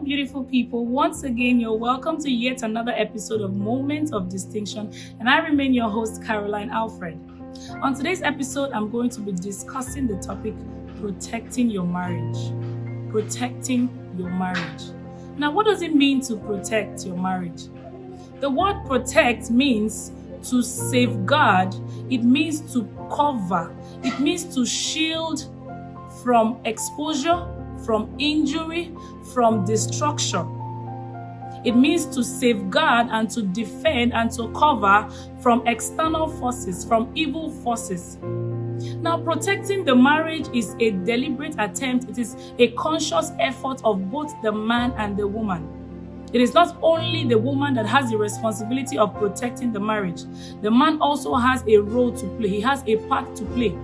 Beautiful people, once again you're welcome to yet another episode of Moments of Distinction, and I remain your host Caroline Alfred. On today's episode, I'm going to be discussing the topic protecting your marriage. Protecting your marriage. Now, what does it mean to protect your marriage? The word protect means to safeguard, it means to cover, it means to shield from exposure, from injury, from destruction. It means to safeguard and to defend and to cover from external forces, from evil forces. Now, protecting the marriage is a deliberate attempt. It is a conscious effort of both the man and the woman. It is not only the woman that has the responsibility of protecting the marriage. The man also has a role to play. He has a part to play.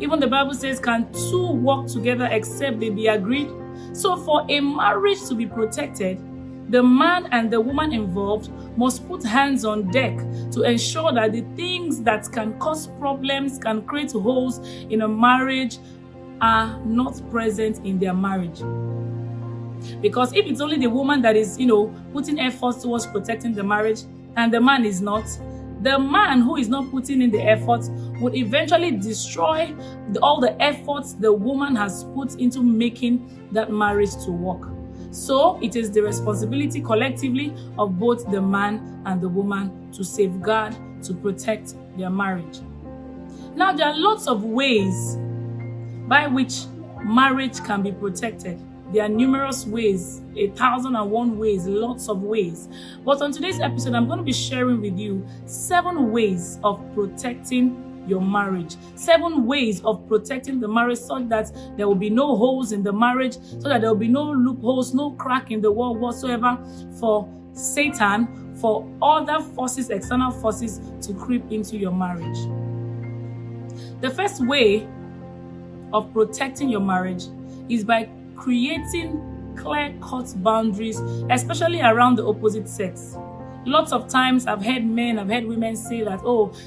Even the Bible says, can two walk together except they be agreed? So for a marriage to be protected, the man and the woman involved must put hands on deck to ensure that the things that can cause problems, can create holes in a marriage, are not present in their marriage. Because if it's only the woman that is, putting efforts towards protecting the marriage and the man is not, the man who is not putting in the effort would eventually destroy all the efforts the woman has put into making that marriage to work. So it is the responsibility collectively of both the man and the woman to safeguard, to protect their marriage. Now, there are lots of ways by which marriage can be protected. There are numerous ways, 1,001 ways, lots of ways. But on today's episode, I'm going to be sharing with you 7 ways of protecting your marriage. 7 ways of protecting the marriage so that there will be no holes in the marriage, so that there will be no loopholes, no crack in the wall whatsoever for Satan, for other forces, external forces to creep into your marriage. The first way of protecting your marriage is by creating clear-cut boundaries, especially around the opposite sex. Lots of times I've heard women say that,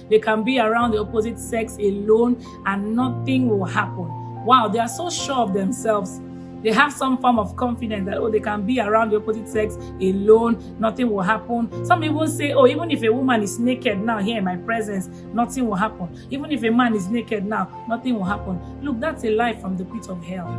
they can be around the opposite sex alone and nothing will happen. Wow, they are so sure of themselves. They have some form of confidence that, they can be around the opposite sex alone, nothing will happen. Some even say, even if a woman is naked now here in my presence, nothing will happen. Even if a man is naked now, nothing will happen. Look, that's a lie from the pit of hell.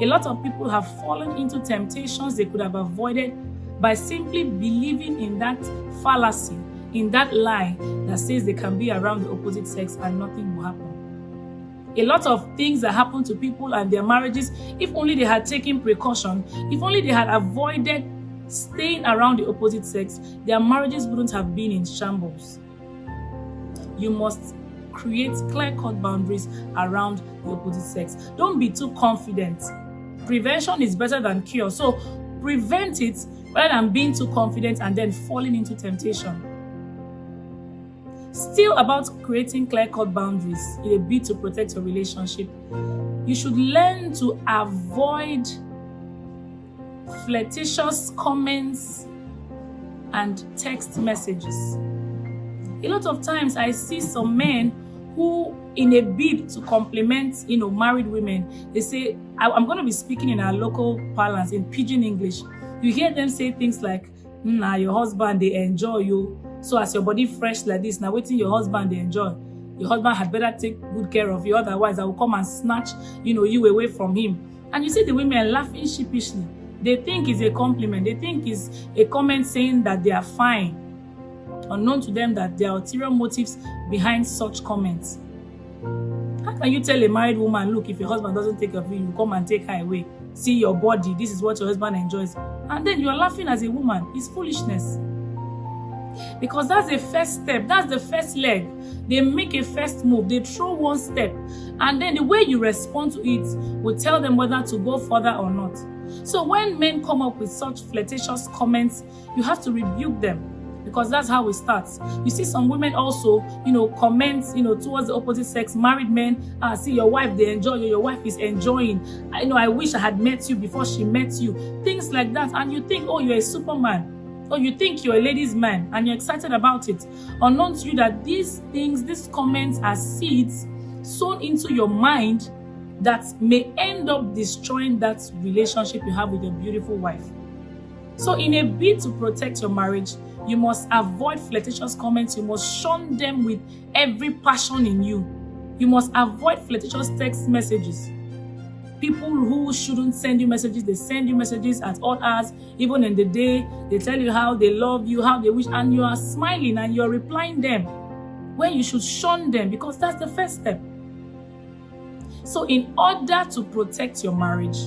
A lot of people have fallen into temptations they could have avoided by simply believing in that fallacy, in that lie that says they can be around the opposite sex and nothing will happen. A lot of things that happen to people and their marriages, if only they had taken precaution, if only they had avoided staying around the opposite sex, their marriages wouldn't have been in shambles. You must create clear-cut boundaries around the opposite sex. Don't be too confident. Prevention is better than cure. So prevent it rather than being too confident and then falling into temptation. Still about creating clear-cut boundaries in a bid to protect your relationship, you should learn to avoid flirtatious comments and text messages. A lot of times I see some men who, in a bid to compliment, married women, they say, I'm going to be speaking in our local parlance, in pidgin English. You hear them say things like, your husband, they enjoy you. So as your body fresh like this, now waiting your husband, they enjoy. Your husband had better take good care of you, otherwise I will come and snatch, you away from him. And you see the women laughing sheepishly. They think it's a compliment. They think it's a comment saying that they are fine. Unknown to them that there are ulterior motives behind such comments. How can you tell a married woman, look, if your husband doesn't take care of you, you come and take her away. See your body, this is what your husband enjoys. And then you are laughing as a woman. It's foolishness. Because that's the first step. That's the first leg. They make a first move. They throw one step. And then the way you respond to it will tell them whether to go further or not. So when men come up with such flirtatious comments, you have to rebuke them. because that's how it starts. You see some women also, comment, towards the opposite sex, married men, see your wife, they enjoy you, your wife is enjoying. I wish I had met you before she met you. Things like that. And you think, oh, you're a superman. Or you think you're a ladies' man and you're excited about it. Unknown to you that these things, these comments are seeds sown into your mind that may end up destroying that relationship you have with your beautiful wife. So in a bid to protect your marriage, you must avoid flirtatious comments. You must shun them with every passion in you. You must avoid flirtatious text messages. People who shouldn't send you messages, they send you messages at all hours, even in the day. They tell you how they love you, how they wish, and you are smiling and you're replying them when you should shun them, because that's the first step. So in order to protect your marriage,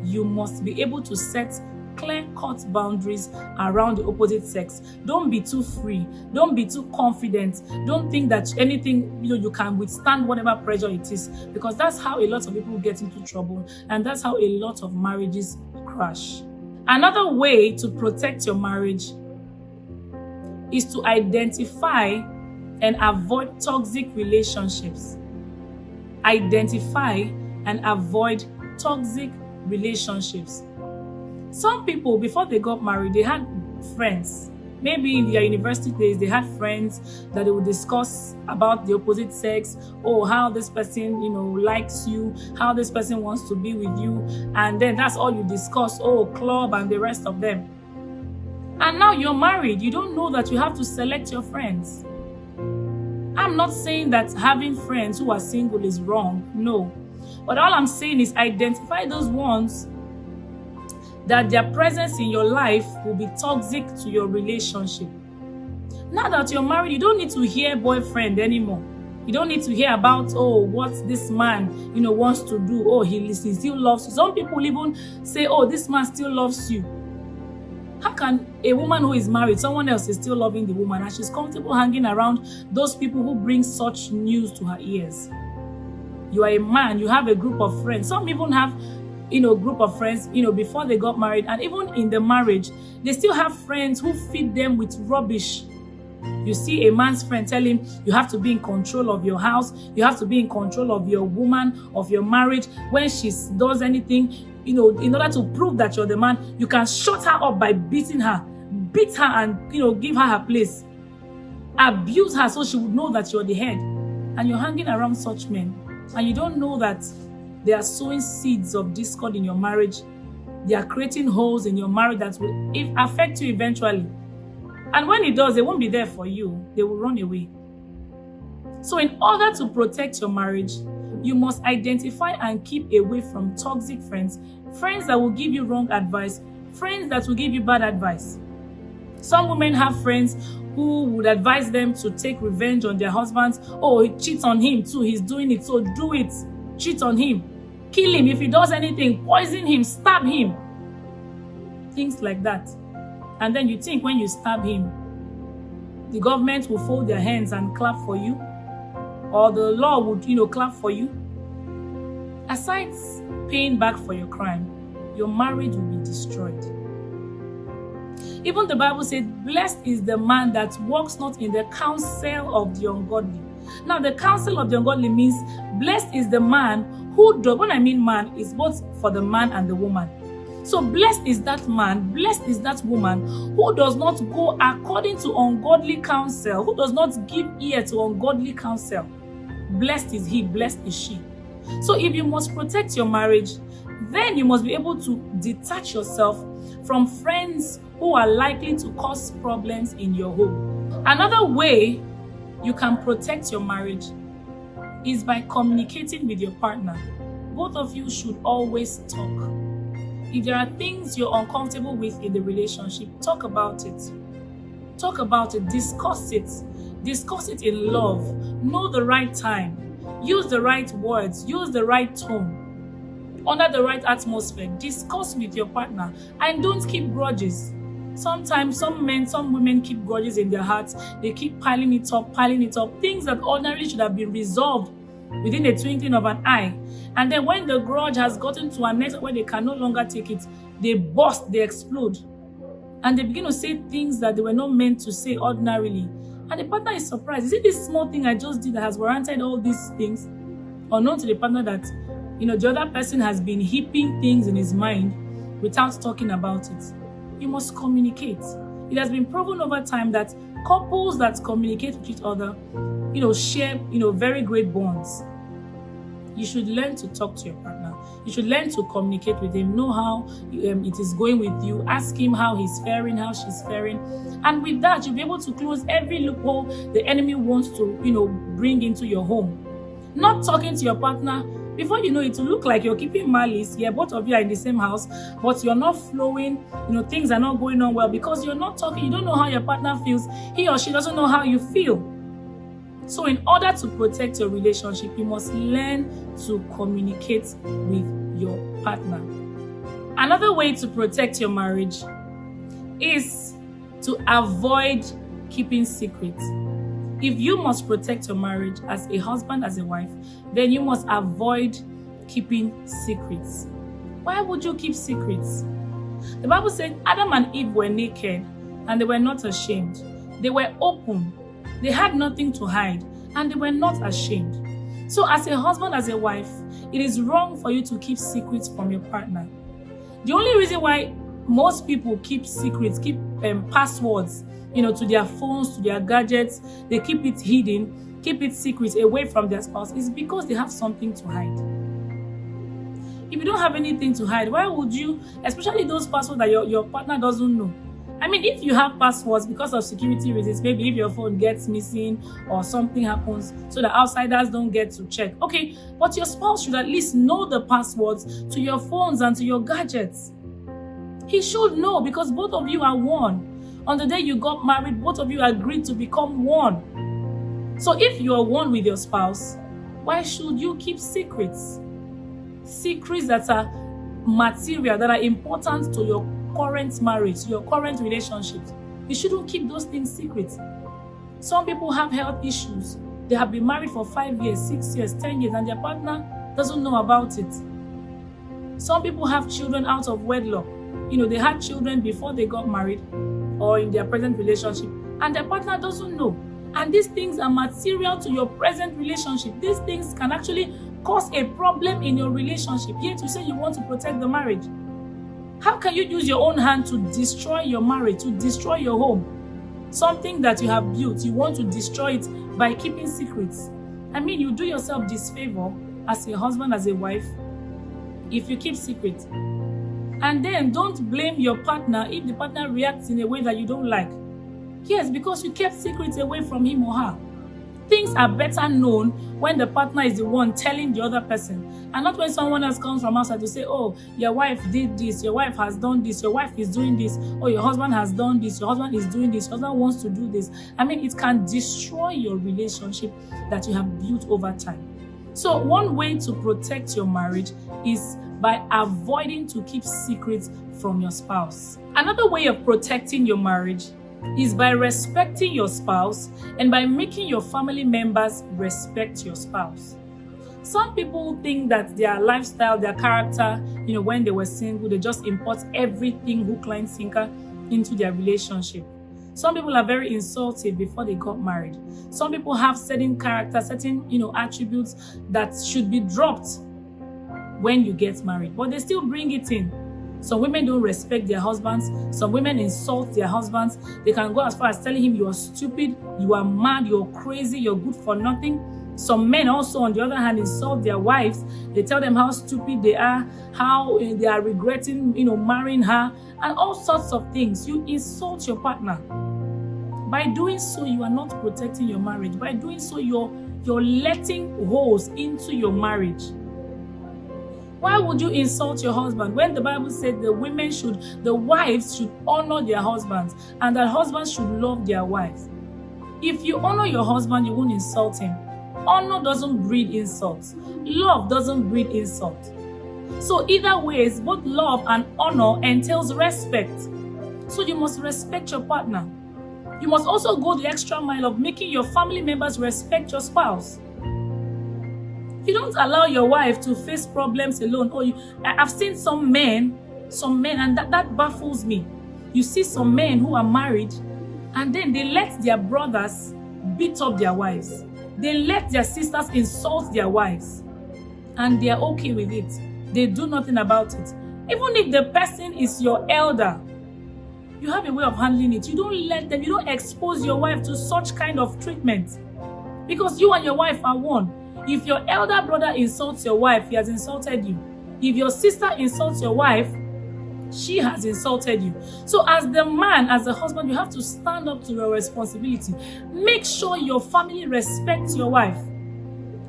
you must be able to set clear-cut boundaries around the opposite sex. Don't be too free. Don't be too confident. Don't think that anything, you can withstand whatever pressure it is, because that's how a lot of people get into trouble, and that's how a lot of marriages crash. Another way to protect your marriage is to identify and avoid toxic relationships. Identify and avoid toxic relationships. Some people, before they got married, they had friends. Maybe in their university days, they had friends that they would discuss about the opposite sex, or how this person, likes you, how this person wants to be with you. And then that's all you discuss, club and the rest of them. And now you're married. You don't know that you have to select your friends. I'm not saying that having friends who are single is wrong. No. But all I'm saying is identify those ones that their presence in your life will be toxic to your relationship. Now that you're married, you don't need to hear boyfriend anymore. You don't need to hear about, what this man, wants to do. He still loves you. Some people even say, this man still loves you. How can a woman who is married, someone else is still loving the woman, and she's comfortable hanging around those people who bring such news to her ears? You are a man, you have a group of friends. Some even have, group of friends, before they got married, and even in the marriage, they still have friends who feed them with rubbish. You see a man's friend tell him, you have to be in control of your house, you have to be in control of your woman, of your marriage. When she does anything, in order to prove that you're the man, you can shut her up by beating her, beat her and, give her her place. Abuse her so she would know that you're the head. And you're hanging around such men. And you don't know that they are sowing seeds of discord in your marriage. They are creating holes in your marriage that will affect you eventually. And when it does, they won't be there for you. They will run away. So in order to protect your marriage, you must identify and keep away from toxic friends. Friends that will give you wrong advice. Friends that will give you bad advice. Some women have friends who would advise them to take revenge on their husbands. He cheats on him too. He's doing it, so do it. Cheat on him. Kill him. If he does anything, poison him, stab him. Things like that. And then you think when you stab him, the government will fold their hands and clap for you, or the law would, clap for you. Aside paying back for your crime, your marriage will be destroyed. Even the Bible says, blessed is the man that walks not in the counsel of the ungodly. Now, the counsel of the ungodly means blessed is the man who does, when I mean man, it's both for the man and the woman. So blessed is that man, blessed is that woman who does not go according to ungodly counsel, who does not give ear to ungodly counsel. Blessed is he, blessed is she. So if you must protect your marriage, then you must be able to detach yourself from friends who are likely to cause problems in your home. Another way you can protect your marriage is by communicating with your partner. Both of you should always talk. If there are things you're uncomfortable with in the relationship, talk about it. Talk about it, discuss it. Discuss it in love. Know the right time. Use the right words. Use the right tone. Under the right atmosphere. Discuss with your partner. And don't keep grudges. Sometimes some men, some women keep grudges in their hearts. They keep piling it up. Things that ordinarily should have been resolved within a twinkling of an eye. And then when the grudge has gotten to a next where they can no longer take it, they burst, they explode. and they begin to say things that they were not meant to say ordinarily. And the partner is surprised. Is it this small thing I just did that has warranted all these things? Unknown to the partner that, the other person has been heaping things in his mind without talking about it. You must communicate. It has been proven over time that couples that communicate with each other, share, very great bonds. You should learn to talk to your partner. You should learn to communicate with him, know how it is going with you, ask him how he's faring, how she's faring. And with that, you'll be able to close every loophole the enemy wants to, bring into your home. Not talking to your partner, before you know it will look like you're keeping malice. Yeah, both of you are in the same house, but you're not flowing, things are not going on well because you're not talking. You don't know how your partner feels. He or she doesn't know how you feel. So in order to protect your relationship, you must learn to communicate with your partner. Another way to protect your marriage is to avoid keeping secrets. If you must protect your marriage as a husband, as a wife, then you must avoid keeping secrets. Why would you keep secrets? The Bible said Adam and Eve were naked and they were not ashamed. They were open. They had nothing to hide and they were not ashamed. So as a husband, as a wife, it is wrong for you to keep secrets from your partner. The only reason why most people keep secrets, keep passwords, to their phones, to their gadgets, they keep it hidden, keep it secret away from their spouse, is because they have something to hide. If you don't have anything to hide, why would you, especially those passwords that your partner doesn't know? I mean, if you have passwords because of security reasons, maybe if your phone gets missing or something happens so that outsiders don't get to check. Okay, but your spouse should at least know the passwords to your phones and to your gadgets. He should know because both of you are one. On the day you got married, both of you agreed to become one. So if you are one with your spouse, why should you keep secrets? Secrets that are material, that are important to your current marriage, your current relationships. You shouldn't keep those things secret. Some people have health issues. They have been married for 5 years, 6 years, 10 years, and their partner doesn't know about it. Some people have children out of wedlock. They had children before they got married or in their present relationship, and their partner doesn't know. And these things are material to your present relationship. These things can actually cause a problem in your relationship. Yet you say you want to protect the marriage. How can you use your own hand to destroy your marriage, to destroy your home? Something that you have built, you want to destroy it by keeping secrets. I mean, you do yourself disfavor as a husband, as a wife, if you keep secrets. And then don't blame your partner if the partner reacts in a way that you don't like. Yes, because you kept secrets away from him or her. Things are better known when the partner is the one telling the other person, and not when someone else comes from outside to say, oh, your wife did this, your wife has done this, your wife is doing this, or your husband has done this, your husband is doing this, your husband wants to do this. I mean, it can destroy your relationship that you have built over time. So one way to protect your marriage is by avoiding to keep secrets from your spouse. Another way of protecting your marriage is by respecting your spouse and by making your family members respect your spouse. Some people think that their lifestyle, their character, when they were single, they just import everything hook, line, sinker into their relationship. Some people are very insultive before they got married. Some people have certain character, certain, attributes that should be dropped when you get married, but they still bring it in. Some women don't respect their husbands. Some women insult their husbands. They can go as far as telling him you are stupid, you are mad, you're crazy, you're good for nothing. Some men also, on the other hand, insult their wives. They tell them how stupid they are, how they are regretting, marrying her, and all sorts of things. You insult your partner. By doing so, you are not protecting your marriage. By doing so, you're letting holes into your marriage. Why would you insult your husband when the Bible said the wives should honor their husbands and that husbands should love their wives? If you honor your husband, you won't insult him. Honor doesn't breed insults. Love doesn't breed insult. So either ways, both love and honor entails respect. So you must respect your partner. You must also go the extra mile of making your family members respect your spouse. You don't allow your wife to face problems alone. I've seen some men, and that baffles me. You see some men who are married and then they let their brothers beat up their wives. They let their sisters insult their wives. And they are okay with it. They do nothing about it. Even if the person is your elder, you have a way of handling it. You don't expose your wife to such kind of treatment. Because you and your wife are one. If your elder brother insults your wife, he has insulted you. If your sister insults your wife, she has insulted you. So as the man, as the husband, you have to stand up to your responsibility. Make sure your family respects your wife.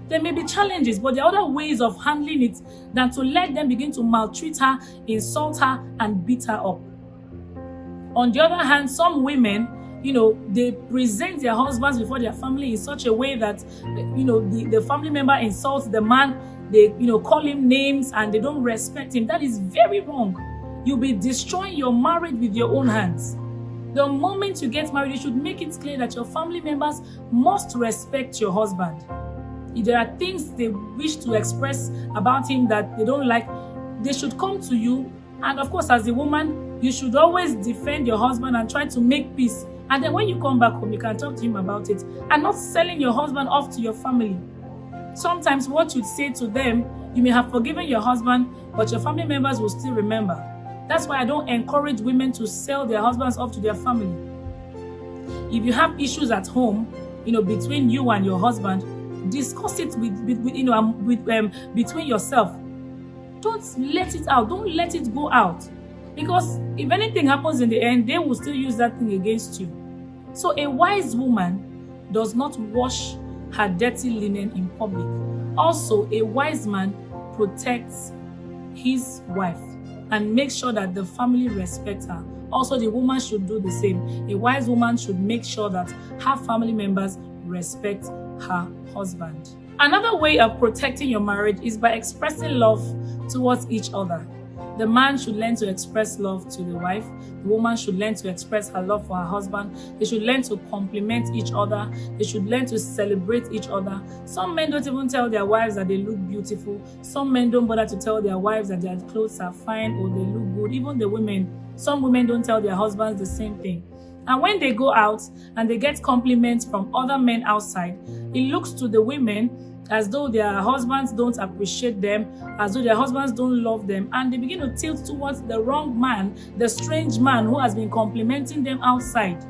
There may be challenges, but there are other ways of handling it than to let them begin to maltreat her, insult her, and beat her up. On the other hand, some women, they present their husbands before their family in such a way that, the family member insults the man, they, call him names, and they don't respect him. That is very wrong. You'll be destroying your marriage with your own hands. The moment you get married, you should make it clear that your family members must respect your husband. If there are things they wish to express about him that they don't like, they should come to you. And of course, as a woman, you should always defend your husband and try to make peace. And then when you come back home, you can talk to him about it. And not selling your husband off to your family. Sometimes what you'd say to them, you may have forgiven your husband, but your family members will still remember. That's why I don't encourage women to sell their husbands off to their family. If you have issues at home, between you and your husband, discuss it between yourself. Don't let it out. Don't let it go out. Because if anything happens in the end, they will still use that thing against you. So a wise woman does not wash her dirty linen in public. Also, a wise man protects his wife and makes sure that the family respects her. Also, the woman should do the same. A wise woman should make sure that her family members respect her husband. Another way of protecting your marriage is by expressing love towards each other. The man should learn to express love to the wife. The woman should learn to express her love for her husband. They should learn to compliment each other. They should learn to celebrate each other. Some men don't even tell their wives that they look beautiful. Some men don't bother to tell their wives that their clothes are fine or they look good. Even the women, some women don't tell their husbands the same thing. And when they go out and they get compliments from other men outside, it looks to the women as though their husbands don't appreciate them, as though their husbands don't love them, and they begin to tilt towards the wrong man, the strange man who has been complimenting them outside.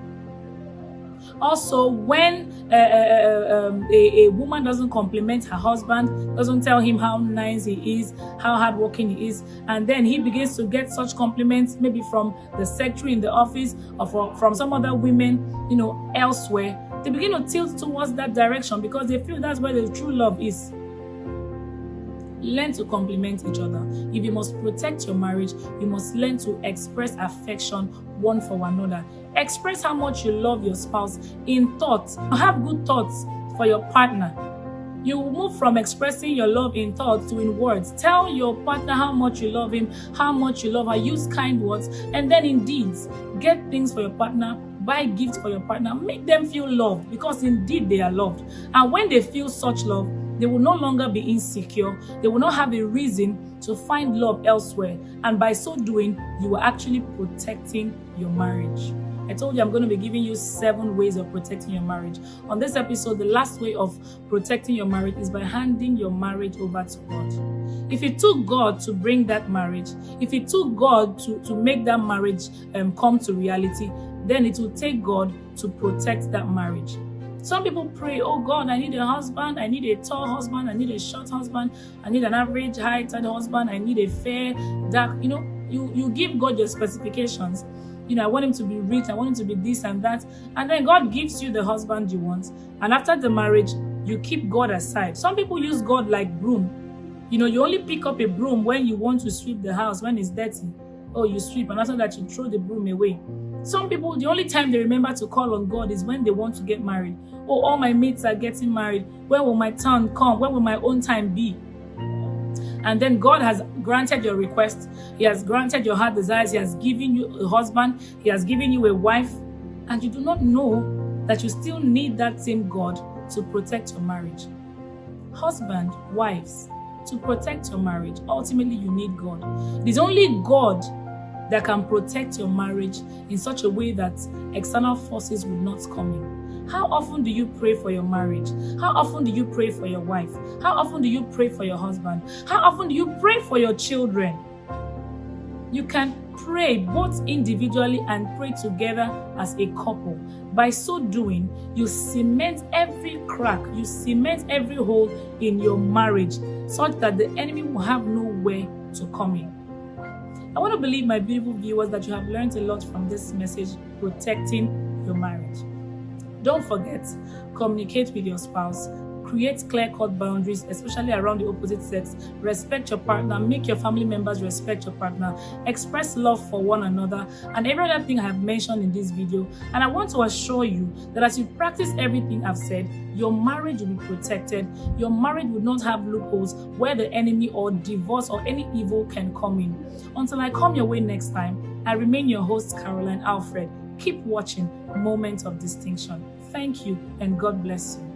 Also, when a woman doesn't compliment her husband, doesn't tell him how nice he is, how hardworking he is, and then he begins to get such compliments, maybe from the secretary in the office or from some other women, elsewhere, they begin to tilt towards that direction because they feel that's where the true love is. Learn to compliment each other. If you must protect your marriage, you must learn to express affection one for another. Express how much you love your spouse in thoughts. Have good thoughts for your partner. You move from expressing your love in thoughts to in words. Tell your partner how much you love him, how much you love her. Use kind words. And then in deeds, get things for your partner. Buy gifts for your partner. Make them feel loved because indeed they are loved. And when they feel such love, they will no longer be insecure. They will not have a reason to find love elsewhere. And by so doing, you are actually protecting your marriage. I told you I'm going to be giving you 7 ways of protecting your marriage. On this episode, the last way of protecting your marriage is by handing your marriage over to God. If it took God to bring that marriage, if it took God to make that marriage come to reality, then it will take God to protect that marriage. Some people pray, oh God, I need a husband, I need a tall husband, I need a short husband, I need an average heighted husband, I need a fair, dark, you give God your specifications. I want him to be rich, I want him to be this and that. And then God gives you the husband you want. And after the marriage, you keep God aside. Some people use God like broom. You only pick up a broom when you want to sweep the house, when it's dirty. Oh, you sweep, and after that, you throw the broom away. Some people, the only time they remember to call on God is when they want to get married. Oh, all my mates are getting married. When will my turn come? When will my own time be? And then God has granted your request. He has granted your heart desires. He has given you a husband. He has given you a wife. And you do not know that you still need that same God to protect your marriage. Husband, wives, to protect your marriage, ultimately you need God. It is only God that can protect your marriage in such a way that external forces will not come in? How often do you pray for your marriage? How often do you pray for your wife? How often do you pray for your husband? How often do you pray for your children? You can pray both individually and pray together as a couple. By so doing, you cement every crack, you cement every hole in your marriage such that the enemy will have nowhere to come in. I want to believe, my beautiful viewers, that you have learned a lot from this message, protecting your marriage. Don't forget, communicate with your spouse. Create clear-cut boundaries, especially around the opposite sex. Respect your partner. Make your family members respect your partner. Express love for one another, and every other thing I have mentioned in this video. And I want to assure you that as you practice everything I've said, your marriage will be protected. Your marriage will not have loopholes where the enemy or divorce or any evil can come in. Until I come your way next time, I remain your host, Caroline Alfred. Keep watching Moments of Distinction. Thank you, and God bless you.